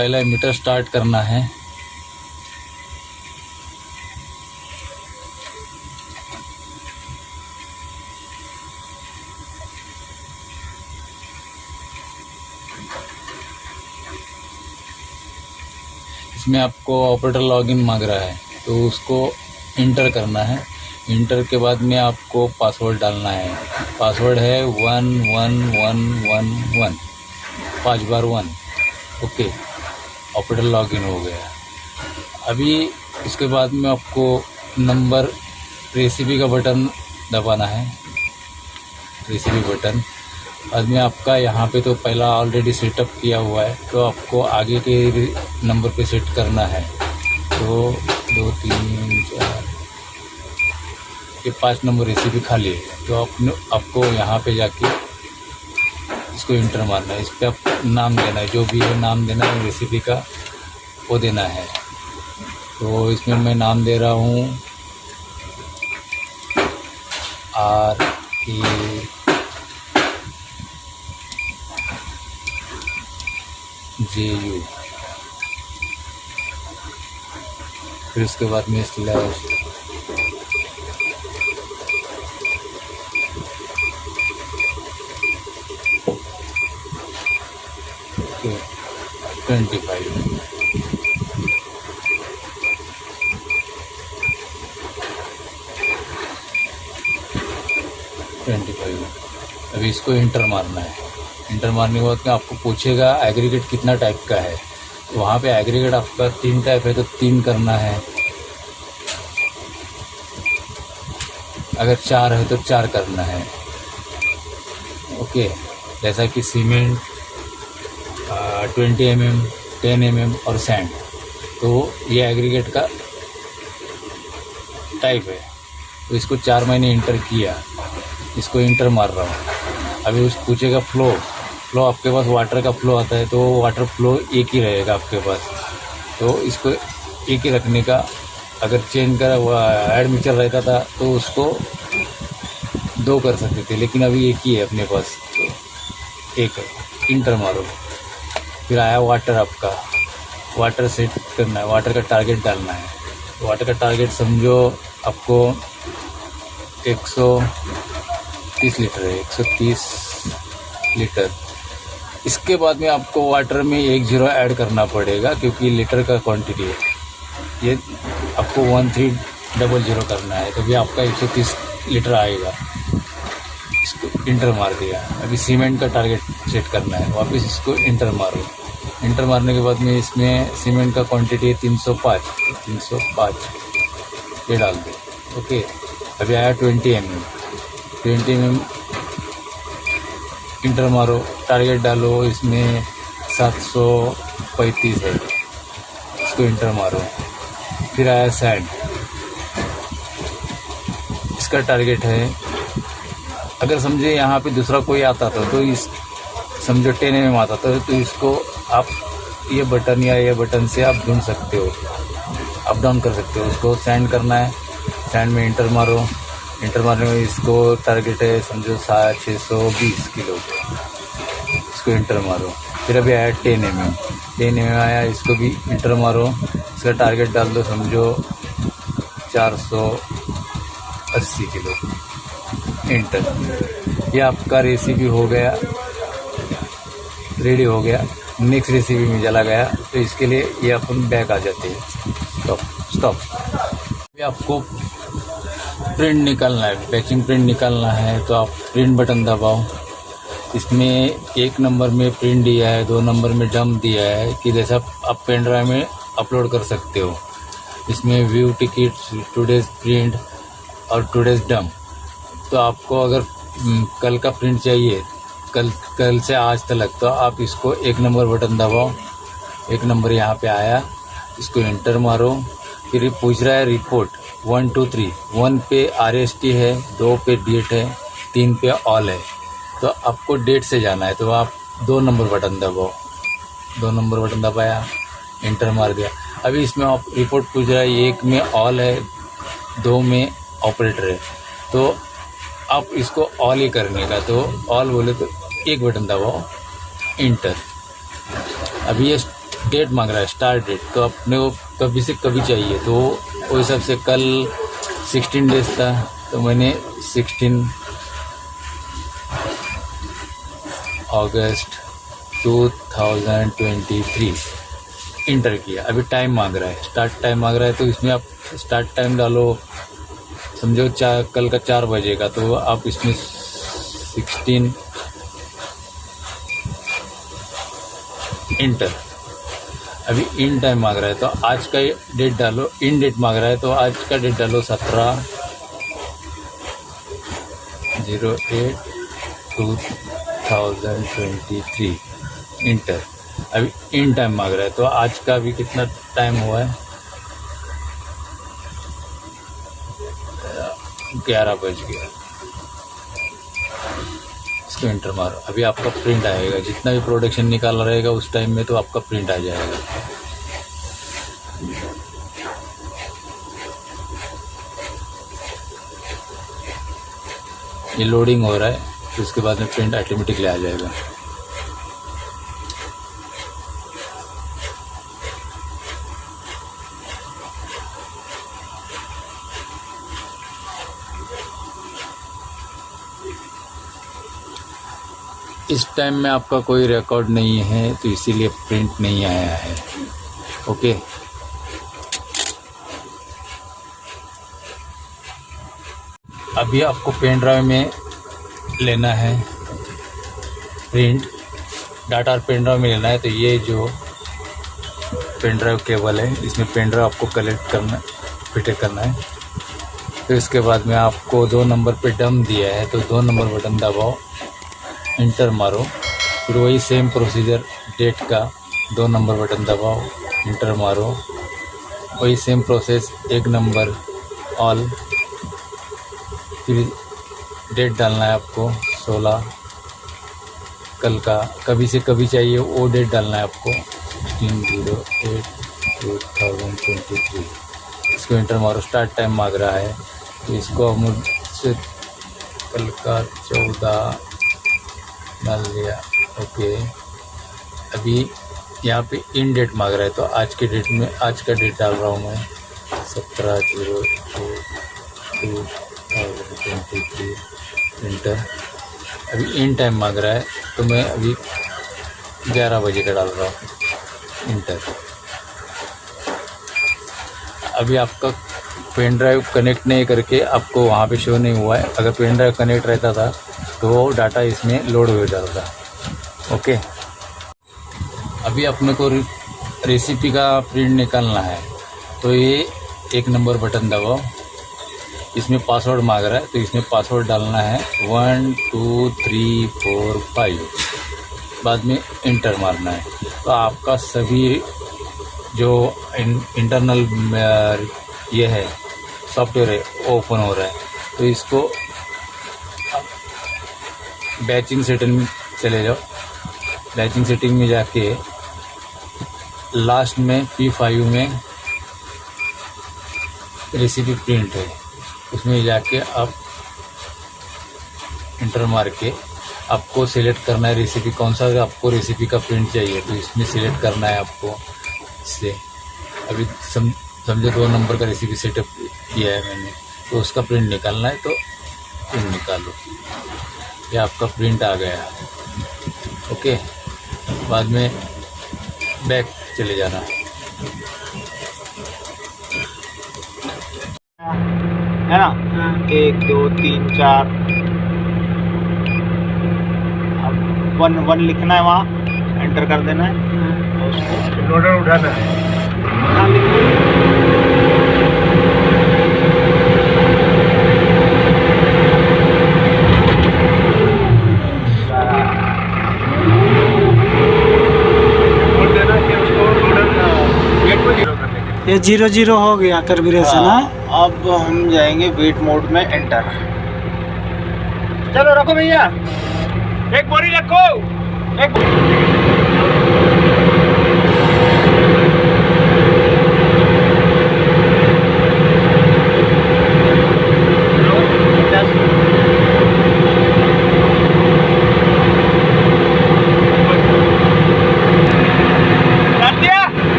पहला metre start करना है। इसमें आपको ऑपरेटर लॉगिन मांग रहा है, तो उसको इंटर करना है। इंटर के बाद में आपको पासवर्ड डालना है। पासवर्ड है 1111, 5 बार 1। ओके, ऑपरेटर लॉगिन हो गया। अभी इसके बाद में आपको नंबर रेसिपी का बटन दबाना है, रेसिपी बटन। बाद में आपका यहाँ पे तो पहला ऑलरेडी सेटअप किया हुआ है, तो आपको आगे के नंबर पे सेट करना है। तो 2 3 4 ये 5 नंबर रेसिपी खाली है, तो आपको यहाँ पे जाके इसको इंटर मारना है। इस पर आप नाम देना है, जो भी है नाम देना है रेसिपी का, वो देना है। तो इसमें मैं नाम दे रहा हूँ RAJU। फिर उसके बाद में स्लैश ओके 25। अभी इसको इंटर मारना है। इंटर मारने के बाद में आपको पूछेगा एग्रीगेट कितना टाइप का है, तो वहाँ पे एग्रीगेट आपका 3 टाइप है, तो 3 करना है। अगर 4 है तो 4 करना है। ओके, जैसा कि सीमेंट 20 mm, 10 mm और सैंड, तो ये एग्रीगेट का टाइप है। तो इसको 4 मैंने इंटर किया, इसको इंटर मार रहा हूँ। अभी उस पूछेगा फ्लो आपके पास वाटर का फ्लो आता है, तो वाटर फ्लो एक ही रहेगा आपके पास, तो इसको एक ही रखने का। अगर चेंज कर ऐड मिक्सचर रहता था तो उसको 2 कर सकते थे, लेकिन अभी एक ही है अपने पास, तो एक है। इंटर मारो। फिर आया वाटर, आपका वाटर सेट करना है, वाटर का टारगेट डालना है। वाटर का टारगेट समझो आपको 130 लीटर है, 130 लीटर। इसके बाद में आपको वाटर में 1 0 ऐड करना पड़ेगा, क्योंकि लीटर का क्वांटिटी है। ये आपको 1300 करना है, तो भी आपका 130 लीटर आएगा। इसको इंटर मार दिया। अभी सीमेंट का टारगेट सेट करना है, वापस इसको इंटर मारो। इंटर मारने के बाद में इसमें सीमेंट का क्वांटिटी है 305, ये डाल दे। ओके, अभी आया 20 mm, इंटर मारो, टारगेट डालो। इसमें 735 है, इसको इंटर मारो। फिर आया सैंड, इसका टारगेट है, अगर समझे यहाँ पे दूसरा कोई आता था, तो इस समझो 10 mm आता था, तो इसको आप ये बटन या ये बटन से आप ढूंढ सकते हो, अप डाउन कर सकते हो। इसको सैंड करना है, सैंड में इंटर मारो। इंटर मारने में इसको टारगेट है समझो 620 किलो, इसको इंटर मारो। फिर अभी आया 10 mm आया, इसको भी इंटर मारो। इसका टारगेट डाल दो समझो 480 किलो, इंटर। ये आपका रेसिपी हो गया, रेडी हो गया। नेक्स्ट रेसिपी में चला गया, तो इसके लिए ये अपन बैक आ जाते हैं। स्टॉप। अभी आपको प्रिंट निकालना है, पैचिंग प्रिंट निकालना है, तो आप प्रिंट बटन दबाओ। इसमें 1 नंबर में प्रिंट दिया है, 2 नंबर में डंप दिया है, कि जैसा आप पेन ड्राइव में अपलोड कर सकते हो। इसमें व्यू टिकट, टुडेज प्रिंट और टुडेज डंप। तो आपको अगर कल का प्रिंट चाहिए, कल से आज तक, तो आप इसको 1 नंबर बटन दबाओ। 1 नंबर यहाँ पे आया, इसको इंटर मारो। फिर पूछ रहा है रिपोर्ट 1 2 3, 1 पे RST है, 2 पे डेट है, 3 पे ऑल है। तो आपको डेट से जाना है, तो आप 2 नंबर बटन दबाओ। 2 नंबर बटन दबाया, इंटर मार दिया। अभी इसमें आप रिपोर्ट पूछ रहा है, 1 में ऑल है, 2 में ऑपरेटर है, तो आप इसको ऑल ही करने का। तो ऑल बोले तो 1 बटन दबाओ, इंटर। अभी ये डेट मांग रहा है, स्टार्ट डेट, तो अपने को कभी से कभी चाहिए। तो वो हिसाब से कल 16 डेज था, तो मैंने 16 अगस्त 2023 इंटर किया। अभी टाइम मांग रहा है, स्टार्ट टाइम मांग रहा है, तो इसमें आप स्टार्ट टाइम डालो, समझो कल का 4 बजे का, तो आप इसमें 16 इंटर। अभी इन टाइम मांग रहा है, तो आज का डेट डालो, इन डेट मांग रहा है, तो आज का डेट डालो 17/08/2023 इंटर। अभी इन टाइम मांग रहा है, तो आज का अभी कितना टाइम हुआ है, 11 बज गया। इसको इंटर मारो, अभी आपका प्रिंट आएगा। जितना भी प्रोडक्शन निकाल रहेगा उस टाइम में, तो आपका प्रिंट आ जाएगा। ये लोडिंग हो रहा है, तो उसके बाद में प्रिंट ऑटोमेटिकली आ जाएगा। इस टाइम में आपका कोई रिकॉर्ड नहीं है, तो इसीलिए प्रिंट नहीं आया है। ओके, अभी आपको पेन ड्राइव में लेना है प्रिंट, डाटा पेन ड्राइव में लेना है। तो ये जो पेन ड्राइव केबल है, इसमें पेन ड्राइव आपको कलेक्ट करना, फिट करना है। तो इसके बाद में आपको 2 नंबर पे डम दिया है, तो 2 नंबर बटन दबाओ, इंटर मारो। फिर वही सेम प्रोसीजर, डेट का 2 नंबर बटन दबाओ, इंटर मारो। वही सेम प्रोसेस, 1 नंबर ऑल, फिर डेट डालना है आपको 16 कल का, कभी से कभी चाहिए वो डेट डालना है आपको 16/08/2023। इसको इंटर मारो। स्टार्ट टाइम मांग रहा है, तो इसको मुझसे कल का 14 डाल दिया। ओके, अभी यहाँ पे इन डेट मांग रहा है, तो आज के डेट में आज का डेट डाल रहा हूँ मैं 17/08/2023 इंटर। अभी इन टाइम मांग रहा है, तो मैं अभी 11 बजे का डाल रहा हूँ, इंटर। अभी आपका पेन ड्राइव कनेक्ट नहीं करके आपको वहाँ पे शो नहीं हुआ है। अगर पेन ड्राइव कनेक्ट रहता था तो डाटा इसमें लोड हो जाता था। ओके, अभी अपने को रेसिपी का प्रिंट निकालना है, तो ये 1 नंबर बटन दबाओ। इसमें पासवर्ड मांग रहा है, तो इसमें पासवर्ड डालना है 1 2 3 4 5, बाद में इंटर मारना है। तो आपका सभी जो इंटरनल ये है सॉफ्टवेयर है, ओपन हो रहा है। तो इसको बैचिंग सेटिंग में चले जाओ। बैचिंग सेटिंग में जाके लास्ट में P5 में रेसिपी प्रिंट है, उसमें जाके आप इंटर मार के आपको सिलेक्ट करना है रेसिपी, कौन सा आपको रेसिपी का प्रिंट चाहिए, तो इसमें सिलेक्ट करना है आपको। इससे अभी समझो 2 नंबर का रेसिपी सेटअप किया है मैंने, तो उसका प्रिंट निकालना है, तो प्रिंट निकालो। ये आपका प्रिंट आ गया। ओके, बाद में बैक चले जाना। है ना, 1 2 3 4, अब 1 लिखना है, वहाँ एंटर कर देना है, लोडर उठाना है। ये 0-0 हो गया कैलिब्रेशन। अब हम जाएंगे वेट मोड में, एंटर। चलो रखो भैया, एक बोरी रखो, एक